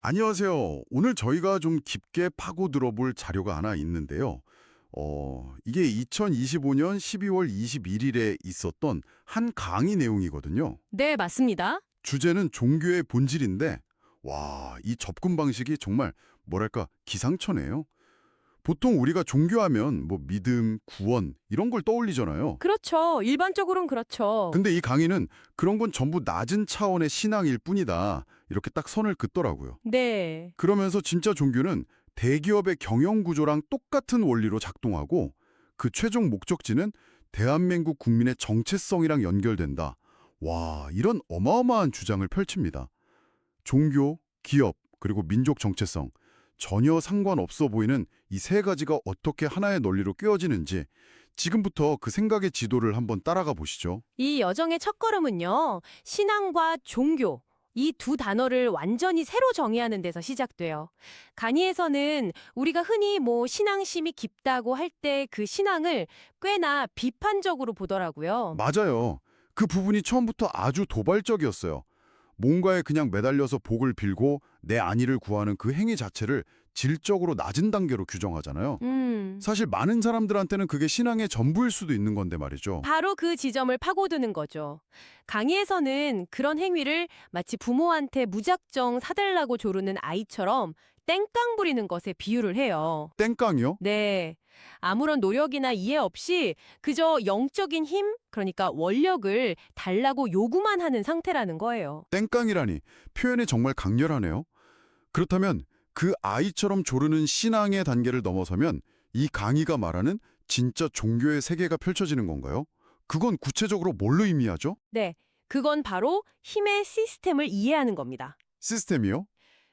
안녕하세요. 오늘 저희가 좀 깊게 파고 들어볼 자료가 하나 있는데요. 이게 2025년 12월 21일에 있었던 한 강의 내용이거든요. 네, 맞습니다. 주제는 종교의 본질인데, 와, 이 접근 방식이 정말 뭐랄까 기상천외해요. 보통 우리가 종교하면 뭐 믿음, 구원 이런 걸 떠올리잖아요. 그렇죠. 일반적으로는 그렇죠. 근데 이 강의는 그런 건 전부 낮은 차원의 신앙일 뿐이다. 이렇게 딱 선을 긋더라고요. 네. 그러면서 진짜 종교는 대기업의 경영 구조랑 똑같은 원리로 작동하고 그 최종 목적지는 대한민국 국민의 정체성이랑 연결된다. 와, 이런 어마어마한 주장을 펼칩니다. 종교, 기업, 그리고 민족 정체성, 전혀 상관없어 보이는 이 세 가지가 어떻게 하나의 논리로 꿰어지는지 지금부터 그 생각의 지도를 한번 따라가 보시죠. 이 여정의 첫걸음은요, 신앙과 종교, 이 두 단어를 완전히 새로 정의하는 데서 시작돼요. 강의에서는 우리가 흔히 신앙심이 깊다고 할 때 그 신앙을 꽤나 비판적으로 보더라고요. 맞아요. 그 부분이 처음부터 아주 도발적이었어요. 뭔가에 그냥 매달려서 복을 빌고 내 안위를 구하는 그 행위 자체를 질적으로 낮은 단계로 규정하잖아요. 사실 많은 사람들한테는 그게 신앙의 전부일 수도 있는 건데 말이죠. 바로 그 지점을 파고드는 거죠. 강의에서는 그런 행위를 마치 부모한테 무작정 사달라고 조르는 아이처럼 땡깡 부리는 것에 비유를 해요. 땡깡이요? 네. 아무런 노력이나 이해 없이 그저 영적인 힘, 그러니까 원력을 달라고 요구만 하는 상태라는 거예요. 땡깡이라니 표현이 정말 강렬하네요. 그렇다면 그 아이처럼 조르는 신앙의 단계를 넘어서면 이 강의가 말하는 진짜 종교의 세계가 펼쳐지는 건가요? 그건 구체적으로 뭘로 의미하죠? 네. 그건 바로 힘의 시스템을 이해하는 겁니다. 시스템이요?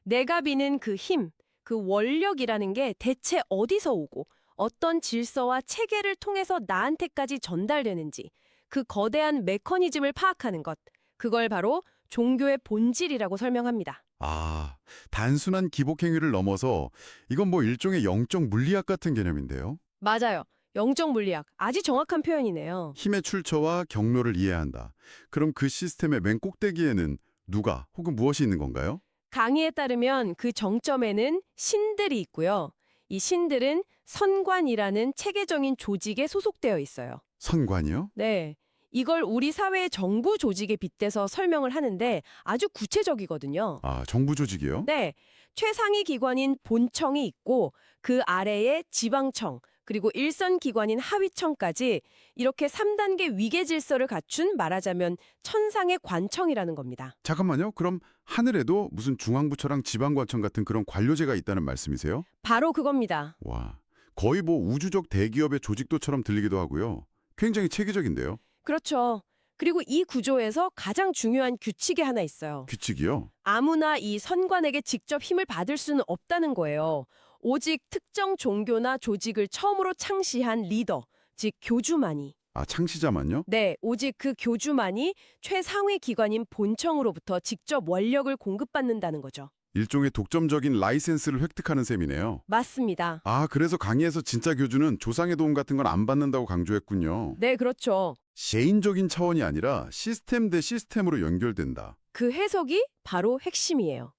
내가 비는 그 힘, 그 원력이라는 게 대체 어디서 오고 어떤 질서와 체계를 통해서 나한테까지 전달되는지 그 거대한 메커니즘을 파악하는 것, 그걸 바로 종교의 본질이라고 설명합니다. 아, 단순한 기복 행위를 넘어서 이건 뭐 일종의 영적 물리학 같은 개념인데요. 맞아요. 영적 물리학, 아주 정확한 표현이네요. 힘의 출처와 경로를 이해한다. 그럼 그 시스템의 맨 꼭대기에는 누가 혹은 무엇이 있는 건가요? 강의에 따르면 그 정점에는 신들이 있고요. 이 신들은 선관이라는 체계적인 조직에 소속되어 있어요. 선관이요? 네. 이걸 우리 사회의 정부 조직에 빗대서 설명을 하는데 아주 구체적이거든요. 아, 정부 조직이요? 네. 최상위 기관인 본청이 있고 그 아래에 지방청, 그리고 일선 기관인 하위청까지 이렇게 3단계 위계 질서를 갖춘 말하자면 천상의 관청이라는 겁니다. 잠깐만요. 그럼 하늘에도 무슨 중앙부처랑 지방관청 같은 그런 관료제가 있다는 말씀이세요? 바로 그겁니다. 와, 거의 뭐 우주적 대기업의 조직도처럼 들리기도 하고요. 굉장히 체계적인데요. 그렇죠. 그리고 이 구조에서 가장 중요한 규칙이 하나 있어요. 규칙이요? 아무나 이 선관에게 직접 힘을 받을 수는 없다는 거예요. 오직 특정 종교나 조직을 처음으로 창시한 리더, 즉 교주만이. 아, 창시자만요? 네, 오직 그 교주만이 최상위 기관인 본청으로부터 직접 원력을 공급받는다는 거죠. 일종의 독점적인 라이센스를 획득하는 셈이네요. 맞습니다. 아, 그래서 강의에서 진짜 교주는 조상의 도움 같은 건 안 받는다고 강조했군요. 네, 그렇죠. 개인적인 차원이 아니라 시스템 대 시스템으로 연결된다. 그 해석이 바로 핵심이에요.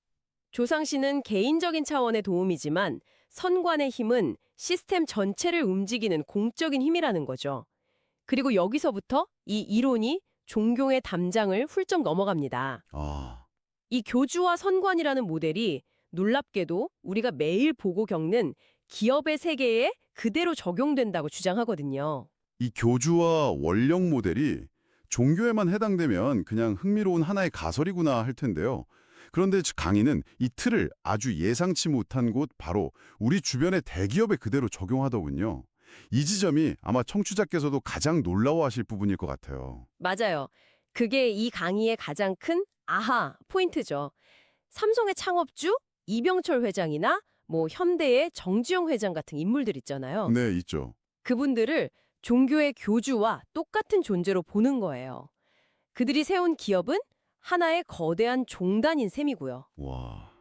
조상신은 개인적인 차원의 도움이지만 선관의 힘은 시스템 전체를 움직이는 공적인 힘이라는 거죠. 그리고 여기서부터 이 이론이 종교의 담장을 훌쩍 넘어갑니다. 아, 이 교주와 선관이라는 모델이 놀랍게도 우리가 매일 보고 겪는 기업의 세계에 그대로 적용된다고 주장하거든요. 이 교주와 원력 모델이 종교에만 해당되면 그냥 흥미로운 하나의 가설이구나 할 텐데요. 그런데 강의는 이 틀을 아주 예상치 못한 곳 바로 우리 주변의 대기업에 그대로 적용하더군요. 이 지점이 아마 청취자께서도 가장 놀라워하실 부분일 것 같아요. 맞아요. 그게 이 강의의 가장 큰 아하 포인트죠. 삼성의 창업주 이병철 회장이나 현대의 정주영 회장 같은 인물들 있잖아요. 네, 있죠. 그분들을 종교의 교주와 똑같은 존재로 보는 거예요. 그들이 세운 기업은 하나의 거대한 종단인 셈이고요. 와.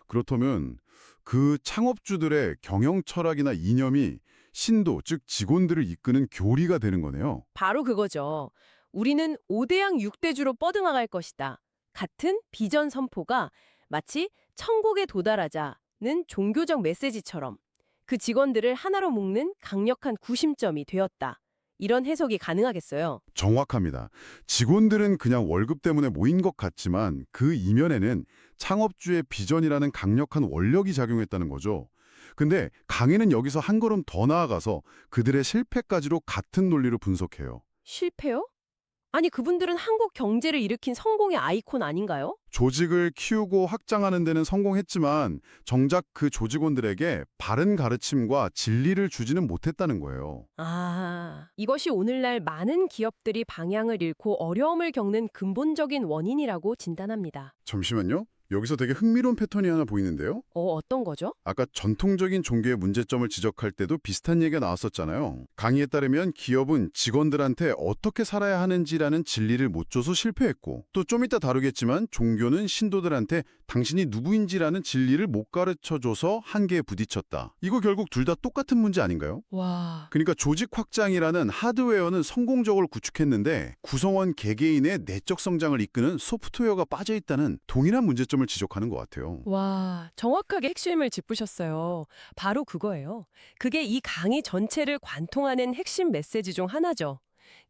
그렇다면 그 창업주들의 경영 철학이나 이념이 신도, 즉 직원들을 이끄는 교리가 되는 거네요. 바로 그거죠. 우리는 5대양 6대주로 뻗어나갈 것이다. 같은 비전 선포가 마치 천국에 도달하자는 종교적 메시지처럼 그 직원들을 하나로 묶는 강력한 구심점이 되었다. 이런 해석이 가능하겠어요. 정확합니다. 직원들은 그냥 월급 때문에 모인 것 같지만 그 이면에는 창업주의 비전이라는 강력한 원력이 작용했다는 거죠. 근데 강의는 여기서 한 걸음 더 나아가서 그들의 실패까지도 같은 논리로 분석해요. 실패요? 아니, 그분들은 한국 경제를 일으킨 성공의 아이콘 아닌가요? 조직을 키우고 확장하는 데는 성공했지만 정작 그 조직원들에게 바른 가르침과 진리를 주지는 못했다는 거예요. 이것이 오늘날 많은 기업들이 방향을 잃고 어려움을 겪는 근본적인 원인이라고 진단합니다. 잠시만요. 여기서 되게 흥미로운 패턴이 하나 보이는데요. 어떤 거죠? 아까 전통적인 종교의 문제점을 지적할 때도 비슷한 얘기가 나왔었잖아요. 강의에 따르면 기업은 직원들한테 어떻게 살아야 하는지라는 진리를 못 줘서 실패했고, 또 좀 이따 다루겠지만 종교는 신도들한테 당신이 누구인지라는 진리를 못 가르쳐줘서 한계에 부딪혔다. 이거 결국 둘 다 똑같은 문제 아닌가요? 와, 그러니까 조직 확장이라는 하드웨어는 성공적으로 구축했는데 구성원 개개인의 내적 성장을 이끄는 소프트웨어가 빠져있다는 동일한 문제점을 지적하는 것 같아요. 정확하게 핵심을 짚으셨어요. 바로 그거예요. 그게 이 강의 전체를 관통하는 핵심 메시지 중 하나죠.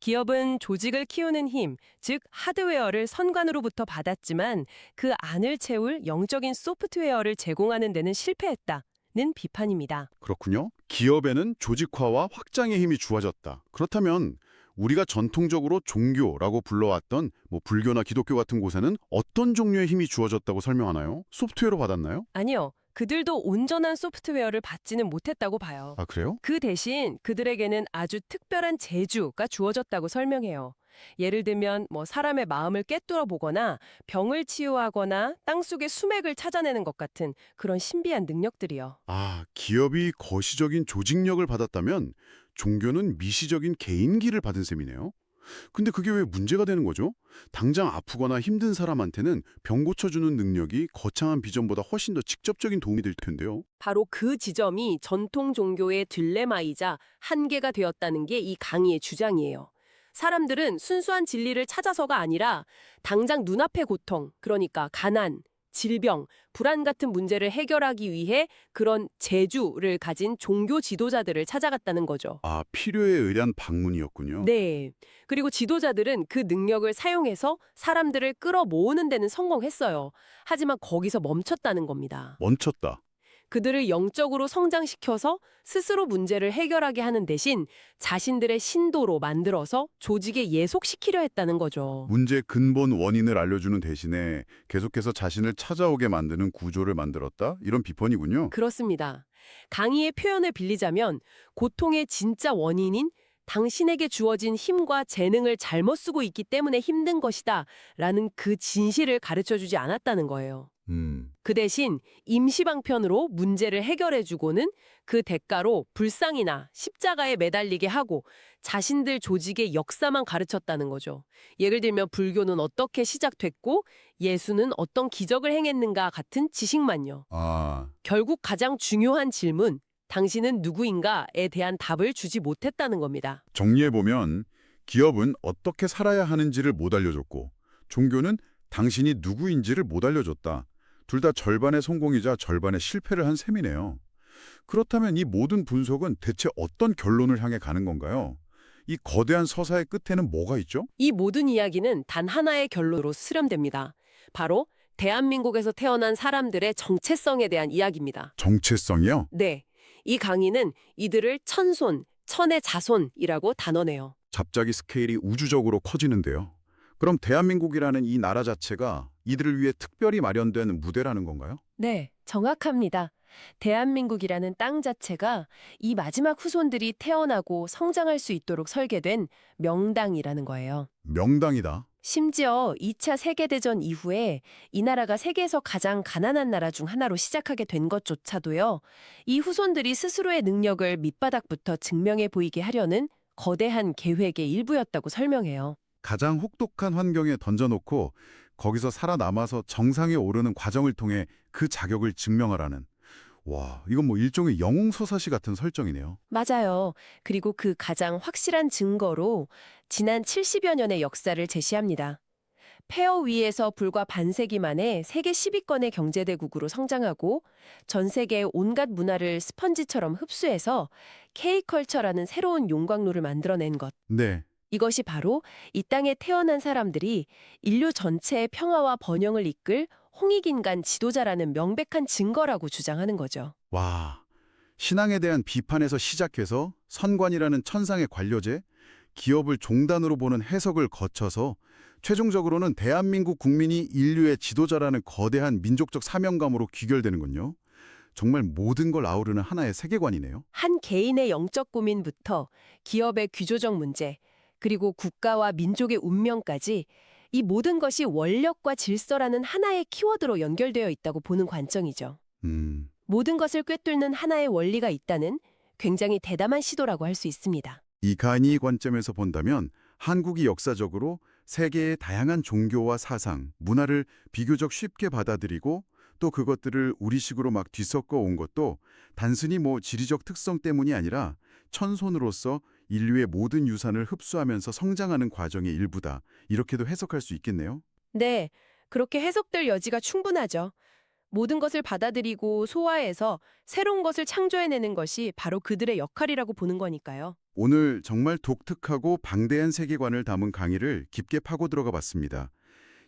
기업은 조직을 키우는 힘, 즉 하드웨어를 선관으로부터 받았지만 그 안을 채울 영적인 소프트웨어를 제공하는 데는 실패했다는 비판입니다. 그렇군요. 기업에는 조직화와 확장의 힘이 주어졌다. 그렇다면 우리가 전통적으로 종교라고 불러왔던 불교나 기독교 같은 곳에는 어떤 종류의 힘이 주어졌다고 설명하나요? 소프트웨어로 받았나요? 아니요. 그들도 온전한 소프트웨어를 받지는 못했다고 봐요. 아, 그래요? 그 대신 그들에게는 아주 특별한 재주가 주어졌다고 설명해요. 예를 들면 사람의 마음을 꿰뚫어 보거나 병을 치유하거나 땅속의 수맥을 찾아내는 것 같은 그런 신비한 능력들이요. 아, 기업이 거시적인 조직력을 받았다면 종교는 미시적인 개인기를 받은 셈이네요. 근데 그게 왜 문제가 되는 거죠? 당장 아프거나 힘든 사람한테는 병 고쳐주는 능력이 거창한 비전보다 훨씬 더 직접적인 도움이 될 텐데요. 바로 그 지점이 전통 종교의 딜레마이자 한계가 되었다는 게 이 강의의 주장이에요. 사람들은 순수한 진리를 찾아서가 아니라 당장 눈앞의 고통, 그러니까 가난, 질병, 불안 같은 문제를 해결하기 위해 그런 재주를 가진 종교 지도자들을 찾아갔다는 거죠. 아, 필요에 의한 방문이었군요. 네. 그리고 지도자들은 그 능력을 사용해서 사람들을 끌어모으는 데는 성공했어요. 하지만 거기서 멈췄다는 겁니다. 멈췄다. 그들을 영적으로 성장시켜서 스스로 문제를 해결하게 하는 대신 자신들의 신도로 만들어서 조직에 예속시키려 했다는 거죠. 문제의 근본 원인을 알려주는 대신에 계속해서 자신을 찾아오게 만드는 구조를 만들었다? 이런 비판이군요. 그렇습니다. 강의의 표현을 빌리자면 고통의 진짜 원인인 당신에게 주어진 힘과 재능을 잘못 쓰고 있기 때문에 힘든 것이다 라는 그 진실을 가르쳐주지 않았다는 거예요. 그 대신 임시방편으로 문제를 해결해주고는 그 대가로 불상이나 십자가에 매달리게 하고 자신들 조직의 역사만 가르쳤다는 거죠. 예를 들면 불교는 어떻게 시작됐고 예수는 어떤 기적을 행했는가 같은 지식만요. 아, 결국 가장 중요한 질문, 당신은 누구인가에 대한 답을 주지 못했다는 겁니다. 정리해보면 기업은 어떻게 살아야 하는지를 못 알려줬고 종교는 당신이 누구인지를 못 알려줬다. 둘 다 절반의 성공이자 절반의 실패를 한 셈이네요. 그렇다면 이 모든 분석은 대체 어떤 결론을 향해 가는 건가요? 이 거대한 서사의 끝에는 뭐가 있죠? 이 모든 이야기는 단 하나의 결론으로 수렴됩니다. 바로 대한민국에서 태어난 사람들의 정체성에 대한 이야기입니다. 정체성이요? 네, 이 강의는 이들을 천손, 천의 자손이라고 단언해요. 갑자기 스케일이 우주적으로 커지는데요. 그럼 대한민국이라는 이 나라 자체가 이들을 위해 특별히 마련된 무대라는 건가요? 네, 정확합니다. 대한민국이라는 땅 자체가 이 마지막 후손들이 태어나고 성장할 수 있도록 설계된 명당이라는 거예요. 명당이다. 심지어 2차 세계대전 이후에 이 나라가 세계에서 가장 가난한 나라 중 하나로 시작하게 된 것조차도요. 이 후손들이 스스로의 능력을 밑바닥부터 증명해 보이게 하려는 거대한 계획의 일부였다고 설명해요. 가장 혹독한 환경에 던져놓고 거기서 살아남아서 정상에 오르는 과정을 통해 그 자격을 증명하라는. 와, 이건 일종의 영웅서사시 같은 설정이네요. 맞아요. 그리고 그 가장 확실한 증거로 지난 70여 년의 역사를 제시합니다. 폐허 위에서 불과 반세기 만에 세계 10위권의 경제대국으로 성장하고 전 세계의 온갖 문화를 스펀지처럼 흡수해서 K컬처라는 새로운 용광로를 만들어낸 것. 네. 이것이 바로 이 땅에 태어난 사람들이 인류 전체의 평화와 번영을 이끌 홍익인간 지도자라는 명백한 증거라고 주장하는 거죠. 와, 신앙에 대한 비판에서 시작해서 선관이라는 천상의 관료제, 기업을 종단으로 보는 해석을 거쳐서 최종적으로는 대한민국 국민이 인류의 지도자라는 거대한 민족적 사명감으로 귀결되는군요. 정말 모든 걸 아우르는 하나의 세계관이네요. 한 개인의 영적 고민부터 기업의 규조적 문제, 그리고 국가와 민족의 운명까지 이 모든 것이 원력과 질서라는 하나의 키워드로 연결되어 있다고 보는 관점이죠. 모든 것을 꿰뚫는 하나의 원리가 있다는 굉장히 대담한 시도라고 할 수 있습니다. 이 간이 관점에서 본다면 한국이 역사적으로 세계의 다양한 종교와 사상, 문화를 비교적 쉽게 받아들이고 또 그것들을 우리식으로 막 뒤섞어 온 것도 단순히 지리적 특성 때문이 아니라 천손으로서 인류의 모든 유산을 흡수하면서 성장하는 과정의 일부다. 이렇게도 해석할 수 있겠네요. 네, 그렇게 해석될 여지가 충분하죠. 모든 것을 받아들이고 소화해서 새로운 것을 창조해내는 것이 바로 그들의 역할이라고 보는 거니까요. 오늘 정말 독특하고 방대한 세계관을 담은 강의를 깊게 파고 들어가 봤습니다.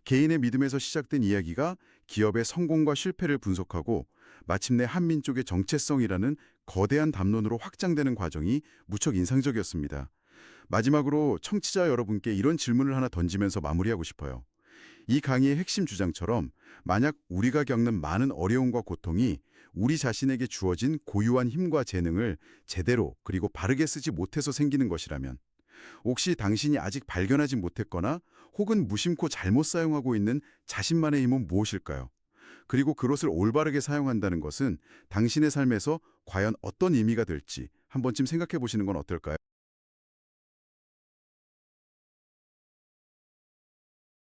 개인의 믿음에서 시작된 이야기가 기업의 성공과 실패를 분석하고 마침내 한민족의 정체성이라는 거대한 담론으로 확장되는 과정이 무척 인상적이었습니다. 마지막으로 청취자 여러분께 이런 질문을 하나 던지면서 마무리하고 싶어요. 이 강의의 핵심 주장처럼 만약 우리가 겪는 많은 어려움과 고통이 우리 자신에게 주어진 고유한 힘과 재능을 제대로 그리고 바르게 쓰지 못해서 생기는 것이라면 혹시 당신이 아직 발견하지 못했거나 혹은 무심코 잘못 사용하고 있는 자신만의 힘은 무엇일까요? 그리고 그것을 올바르게 사용한다는 것은 당신의 삶에서 과연 어떤 의미가 될지 한 번쯤 생각해 보시는 건 어떨까요?